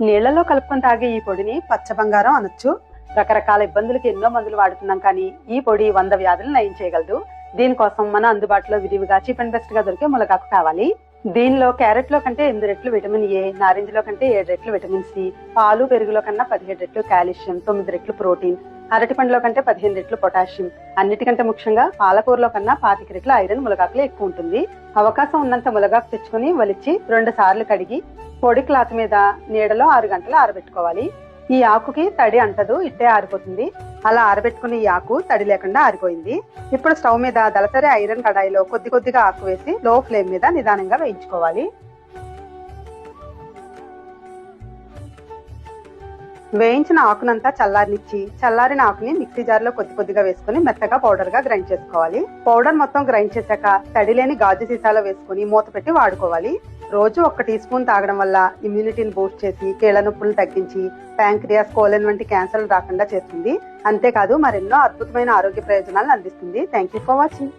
నీళ్లలో కలుపుకొని తాగే ఈ పొడిని పచ్చ బంగారం అనొచ్చు. రకరకాల ఇబ్బందులకి ఎన్నో మందులు వాడుతున్నాం, కానీ ఈ పొడి 100 వ్యాధులు నయం చేయగలదు. దీనికోసం మన అందుబాటులో విరివిగా చీప్ అండ్ బెస్ట్ గా దొరికే ములగాకు కావాలి. దీనిలో క్యారెట్ లో కంటే 8 రెట్లు విటమిన్ ఏ, నారింజలో కంటే 7 రెట్లు విటమిన్ సి, పాలు పెరుగులో కన్నా 17 రెట్లు కాల్షియం, 9 రెట్లు ప్రోటీన్, అరటి పండులో కంటే 15 రెట్లు పొటాషియం, అన్నిటికంటే ముఖ్యంగా పాలకూరలో కన్నా 25 రెట్ల ఐరన్ ములగాకులో ఎక్కువ ఉంటుంది. అవకాశం ఉన్నంత ములగాకు తెచ్చుకుని వలిచి 2 సార్లు కడిగి పొడి క్లాత్ మీద నీడలో 6 గంటలు ఆరబెట్టుకోవాలి. ఈ ఆకుకి తడి అంటదు, ఇట్టే ఆరిపోతుంది. అలా ఆరబెట్టుకుని ఈ ఆకు తడి లేకుండా ఆరిపోయింది. ఇప్పుడు స్టవ్ మీద దళసరి ఐరన్ కడాయిలో కొద్ది కొద్దిగా ఆకు వేసి లో ఫ్లేమ్ మీద నిదానంగా వేయించుకోవాలి. వేయించిన ఆకునంతా చల్లారనిచ్చి చల్లారిన ఆకుని మిక్సీ జార్ లో కొద్ది కొద్దిగా వేసుకుని మెత్తగా పౌడర్ గా గ్రైండ్ చేసుకోవాలి. పౌడర్ మొత్తం గ్రైండ్ చేశాక తడి లేని గాజు సీసాలో వేసుకుని మూత పెట్టి వాడుకోవాలి. రోజు 1 టీ స్పూన్ తాగడం వల్ల ఇమ్యూనిటీని బూస్ట్ చేసి కీళ్ల నొప్పులు తగ్గించి ప్యాంక్రియాస్, కోలన్ వంటి క్యాన్సర్లు రాకుండా చేస్తుంది. అంతేకాదు మరెన్నో అద్భుతమైన ఆరోగ్య ప్రయోజనాలను అందిస్తుంది. Thank you for watching.